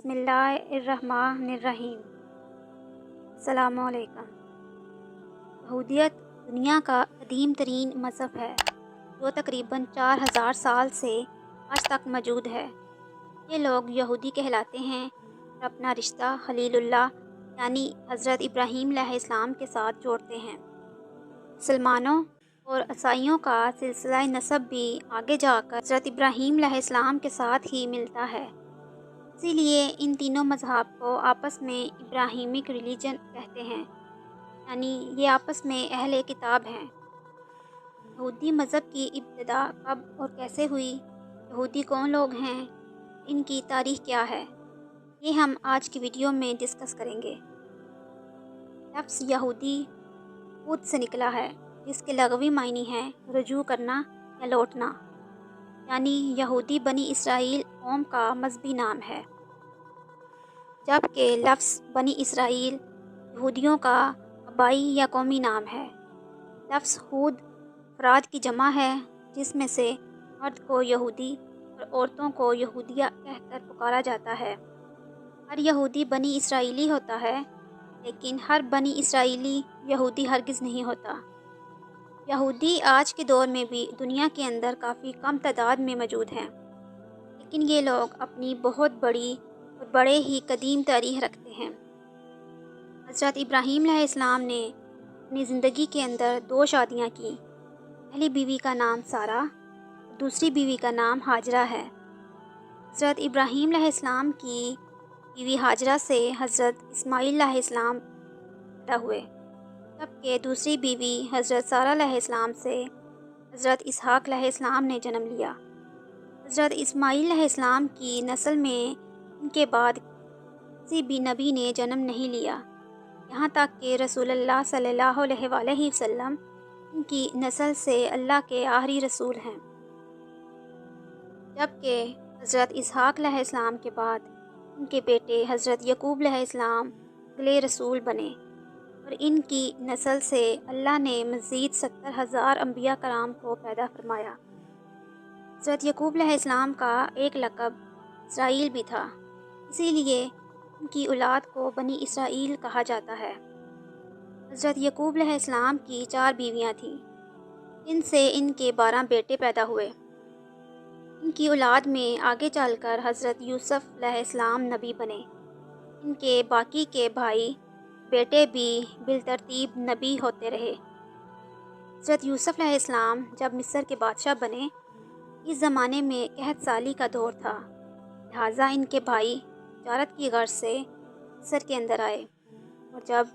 بسم اللہ الرحمن الرحیم۔ السلام علیکم۔ یہودیت دنیا کا قدیم ترین مذہب ہے جو تقریباً 4000 سال سے آج تک موجود ہے۔ یہ لوگ یہودی کہلاتے ہیں اور اپنا رشتہ خلیل اللہ یعنی حضرت ابراہیم علیہ السلام کے ساتھ جوڑتے ہیں۔ مسلمانوں اور عیسائیوں کا سلسلہ نسب بھی آگے جا کر حضرت ابراہیم علیہ السلام کے ساتھ ہی ملتا ہے، اسی لیے ان تینوں مذہب کو آپس میں ابراہیمک ریلیجن کہتے ہیں، یعنی یہ آپس میں اہل کتاب ہیں۔ یہودی مذہب کی ابتدا کب اور کیسے ہوئی، یہودی کون لوگ ہیں، ان کی تاریخ کیا ہے، یہ ہم آج کی ویڈیو میں ڈسکس کریں گے۔ لفظ یہودی یہود سے نکلا ہے، جس کے لغوی معنی ہیں رجوع کرنا یا لوٹنا، یعنی یہودی بنی اسرائیل قوم کا مذہبی نام ہے، جبکہ لفظ بنی اسرائیل یہودیوں کا آبائی یا قومی نام ہے۔ لفظ ہود افراد کی جمع ہے، جس میں سے مرد کو یہودی اور عورتوں کو یہودیہ کہہ کر پکارا جاتا ہے۔ ہر یہودی بنی اسرائیلی ہوتا ہے، لیکن ہر بنی اسرائیلی یہودی ہرگز نہیں ہوتا۔ یہودی آج کے دور میں بھی دنیا کے اندر کافی کم تعداد میں موجود ہیں، لیکن یہ لوگ اپنی بہت بڑی اور بڑے ہی قدیم تاریخ رکھتے ہیں۔ حضرت ابراہیم علیہ السلام نے اپنی زندگی کے اندر 2 شادیاں کی۔ پہلی بیوی کا نام سارہ اور دوسری بیوی کا نام ہاجرہ ہے۔ حضرت ابراہیم علیہ السلام کی بیوی ہاجرہ سے حضرت اسماعیل علیہ السلام پیدا ہوئے، جبکہ دوسری بیوی حضرت سارہ علیہ السلام سے حضرت اسحاق علیہ السلام نے جنم لیا۔ حضرت اسماعیل علیہ السلام کی نسل میں ان کے بعد کسی بھی نبی نے جنم نہیں لیا، یہاں تک کہ رسول اللہ صلی اللہ علیہ وآلہ وسلم ان کی نسل سے اللہ کے آخری رسول ہیں، جبکہ حضرت اسحاق علیہ السلام کے بعد ان کے بیٹے حضرت یعقوب علیہ السلام اگلے رسول بنے، اور ان کی نسل سے اللہ نے مزید 70,000 انبیاء کرام کو پیدا فرمایا۔ حضرت یعقوب علیہ السلام کا ایک لقب اسرائیل بھی تھا، اسی لیے ان کی اولاد کو بنی اسرائیل کہا جاتا ہے۔ حضرت یعقوب علیہ السلام کی 4 بیویاں تھیں، جن سے ان کے 12 بیٹے پیدا ہوئے۔ ان کی اولاد میں آگے چل کر حضرت یوسف علیہ السلام نبی بنے۔ ان کے باقی کے بھائی بیٹے بھی بالترتیب نبی ہوتے رہے۔ حضرت یوسف علیہ السلام جب مصر کے بادشاہ بنے، اس زمانے میں قحط سالی کا دور تھا، لہٰذا ان کے بھائی تجارت کی غرض سے مصر کے اندر آئے، اور جب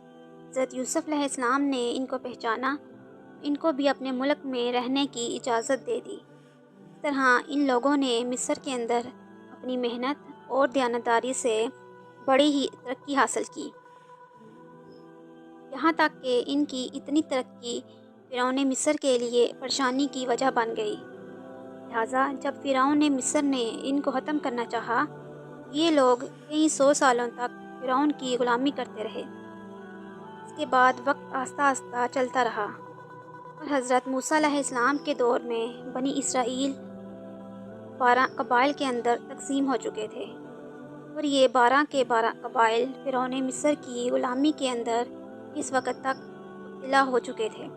حضرت یوسف علیہ السلام نے ان کو پہچانا تو ان کو بھی اپنے ملک میں رہنے کی اجازت دے دی۔ اس طرح ان لوگوں نے مصر کے اندر اپنی محنت اور دیانتداری سے بڑی ہی ترقی حاصل کی، یہاں تک کہ ان کی اتنی ترقی فرعون مصر کے لیے پریشانی کی وجہ بن گئی۔ لہٰذا جب فرعون مصر نے ان کو ختم کرنا چاہا، یہ لوگ کئی 100 سالوں تک فرعون کی غلامی کرتے رہے۔ اس کے بعد وقت آہستہ آہستہ چلتا رہا، اور حضرت موسیٰ علیہ السلام کے دور میں بنی اسرائیل 12 قبائل کے اندر تقسیم ہو چکے تھے، اور یہ 12 کے 12 قبائل فرعون مصر کی غلامی کے اندر اس وقت تک مبتلا ہو چکے تھے۔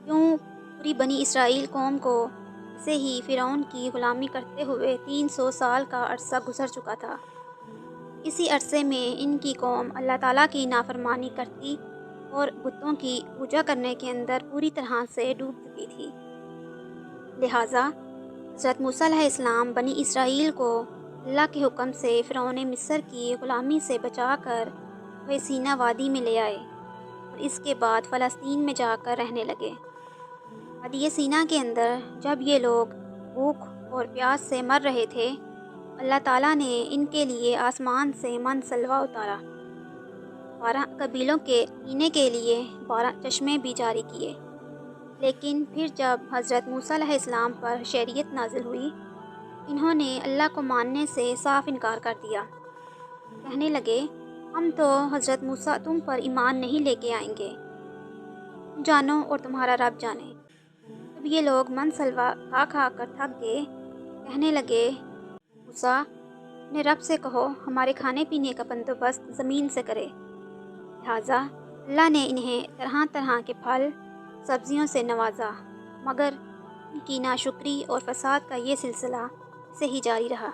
یوں پوری بنی اسرائیل قوم کو ایسے ہی فرعون کی غلامی کرتے ہوئے 300 سال کا عرصہ گزر چکا تھا۔ اسی عرصے میں ان کی قوم اللہ تعالیٰ کی نافرمانی کرتی اور بتوں کی پوجا کرنے کے اندر پوری طرح سے ڈوب چکی تھی۔ لہٰذا حضرت موسیٰ علیہ السلام بنی اسرائیل کو اللہ کے حکم سے فرعون مصر کی غلامی سے بچا کر وہ سینا وادی میں لے آئے، اور اس کے بعد فلسطین میں جا کر رہنے لگے۔ وادی سینا کے اندر جب یہ لوگ بھوک اور پیاس سے مر رہے تھے، اللہ تعالیٰ نے ان کے لیے آسمان سے من سلوہ اتارا، 12 قبیلوں کے پینے کے لیے 12 چشمے بھی جاری کیے۔ لیکن پھر جب حضرت موسیٰ علیہ السلام پر شریعت نازل ہوئی، انہوں نے اللہ کو ماننے سے صاف انکار کر دیا۔ کہنے لگے، ہم تو حضرت موسیٰ تم پر ایمان نہیں لے کے آئیں گے، تم جانو اور تمہارا رب جانے۔ جب یہ لوگ من سلوہ کھا کھا کر تھک گئے، کہنے لگے، موسیٰ اپنے رب سے کہو ہمارے کھانے پینے کا بندوبست زمین سے کرے۔ لہٰذا اللہ نے انہیں طرح طرح کے پھل سبزیوں سے نوازا، مگر ان کی ناشکری اور فساد کا یہ سلسلہ سے ہی جاری رہا۔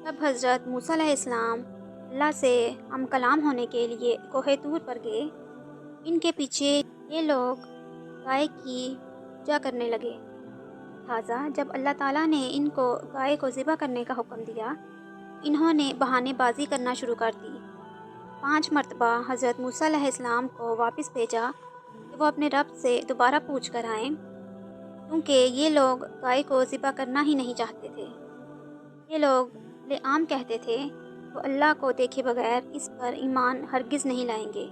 جب حضرت موسیٰ علیہ السلام اللہ سے ہم کلام ہونے کے لیے کوہ طور پر گئے، ان کے پیچھے یہ لوگ گائے کی پوجا کرنے لگے۔ لہٰذا جب اللہ تعالیٰ نے ان کو گائے کو ذبح کرنے کا حکم دیا، انہوں نے بہانے بازی کرنا شروع کر دی۔ 5 مرتبہ حضرت موسیٰ علیہ السلام کو واپس بھیجا کہ وہ اپنے رب سے دوبارہ پوچھ کر آئیں، کیونکہ یہ لوگ گائے کو ذبح کرنا ہی نہیں چاہتے تھے۔ یہ لوگ عام کہتے تھے وہ اللہ کو دیکھے بغیر اس پر ایمان ہرگز نہیں لائیں گے۔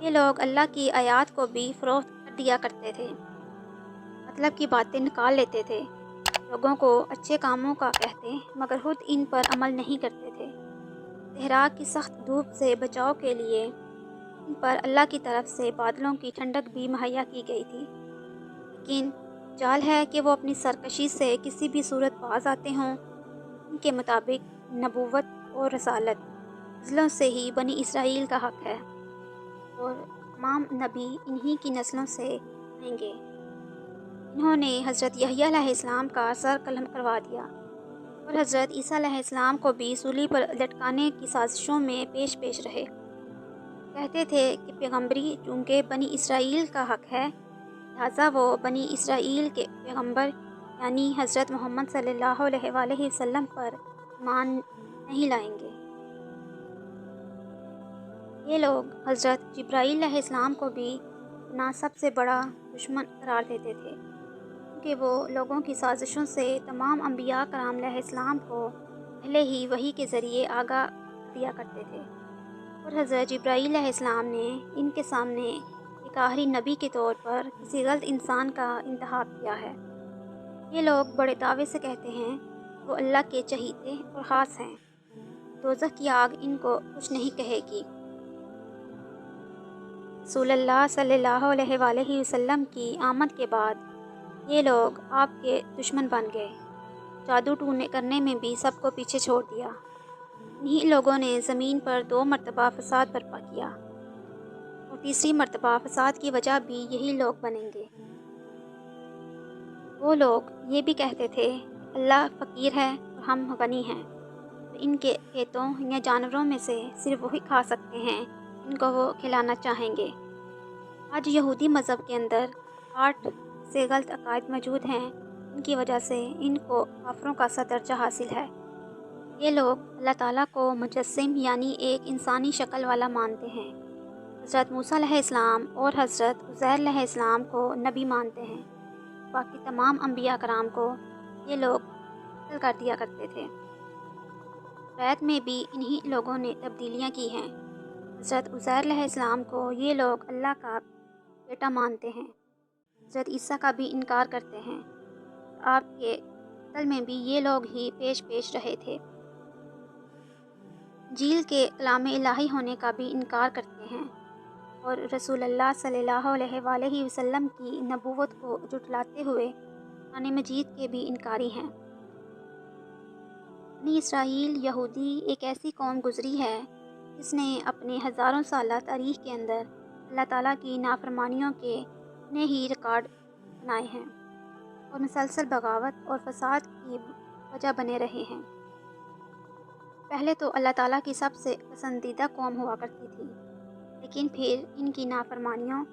یہ لوگ اللہ کی آیات کو بھی فروخت کر دیا کرتے تھے، مطلب کی باتیں نکال لیتے تھے، لوگوں کو اچھے کاموں کا کہتے مگر خود ان پر عمل نہیں کرتے تھے۔ صحرا کی سخت دھوپ سے بچاؤ کے لیے ان پر اللہ کی طرف سے بادلوں کی ٹھنڈک بھی مہیا کی گئی تھی، لیکن جال ہے کہ وہ اپنی سرکشی سے کسی بھی صورت باز آتے ہوں۔ ان کے مطابق نبوت اور رسالت نسلوں سے ہی بنی اسرائیل کا حق ہے، اور تمام نبی انہی کی نسلوں سے آئیں گے۔ انہوں نے حضرت یحییٰ علیہ السلام کا سر قلم کروا دیا اور حضرت عیسیٰ علیہ السلام کو بھی سولی پر لٹکانے کی سازشوں میں پیش رہے۔ کہتے تھے کہ پیغمبری چونکہ بنی اسرائیل کا حق ہے، لہٰذا وہ بنی اسرائیل کے پیغمبر یعنی حضرت محمد صلی اللہ علیہ وآلہ وسلم پر ایمان نہیں لائیں گے۔ یہ لوگ حضرت جبرائیل علیہ السلام کو بھی اپنا سب سے بڑا دشمن قرار دیتے تھے، کیونکہ وہ لوگوں کی سازشوں سے تمام انبیاء کرام علیہ السلام کو پہلے ہی وحی کے ذریعے آگاہ دیا کرتے تھے، اور حضرت جبرائیل علیہ السلام نے ان کے سامنے ایک آخری نبی کے طور پر کسی غلط انسان کا انتخاب کیا ہے۔ یہ لوگ بڑے دعوے سے کہتے ہیں وہ اللہ کے چہیتے اور خاص ہیں، دوزخ کی آگ ان کو کچھ نہیں کہے گی۔ رسول اللہ صلی اللہ علیہ وآلہ وسلم کی آمد کے بعد یہ لوگ آپ کے دشمن بن گئے، جادو ٹونے کرنے میں بھی سب کو پیچھے چھوڑ دیا۔ انہی لوگوں نے زمین پر 2 مرتبہ فساد برپا کیا، اور تیسری مرتبہ فساد کی وجہ بھی یہی لوگ بنیں گے۔ وہ لوگ یہ بھی کہتے تھے اللہ فقیر ہے اور ہم غنی ہیں، تو ان کے کھیتوں یا جانوروں میں سے صرف وہی کھا سکتے ہیں ان کو وہ کھلانا چاہیں گے۔ آج یہودی مذہب کے اندر 8 سے غلط عقائد موجود ہیں، ان کی وجہ سے ان کو کافروں کا سا درجہ حاصل ہے۔ یہ لوگ اللہ تعالیٰ کو مجسم یعنی ایک انسانی شکل والا مانتے ہیں، حضرت موسیٰ علیہ السلام اور حضرت عزیر علیہ السلام کو نبی مانتے ہیں، باقی تمام انبیاء کرام کو یہ لوگ قتل کر دیا کرتے تھے۔ بیت میں بھی انہی لوگوں نے تبدیلیاں کی ہیں۔ حضرت عزیر علیہ السلام کو یہ لوگ اللہ کا بیٹا مانتے ہیں، حضرت عیسیٰ کا بھی انکار کرتے ہیں، آپ کے قتل میں بھی یہ لوگ ہی پیش رہے تھے۔ انجیل کے کلام الہی ہونے کا بھی انکار کرتے ہیں، اور رسول اللہ صلی اللہ علیہ وآلہ وسلم کی نبوت کو جھٹلاتے ہوئے قرآن مجید کے بھی انکاری ہیں۔ بنی اسرائیل یہودی ایک ایسی قوم گزری ہے جس نے اپنے ہزاروں سالہ تاریخ کے اندر اللہ تعالیٰ کی نافرمانیوں کے اپنے ہی ریکارڈ بنائے ہیں، اور مسلسل بغاوت اور فساد کی وجہ بنے رہے ہیں۔ پہلے تو اللہ تعالیٰ کی سب سے پسندیدہ قوم ہوا کرتی تھی، لیکن پھر ان کی نافرمانیوں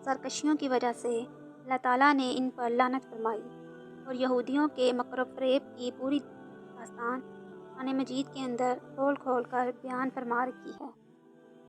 سرکشیوں کی وجہ سے اللہ تعالیٰ نے ان پر لعنت فرمائی، اور یہودیوں کے مکر و فریب کی پوری داستان قرآن مجید کے اندر کھول کر بیان فرما رکھی ہے۔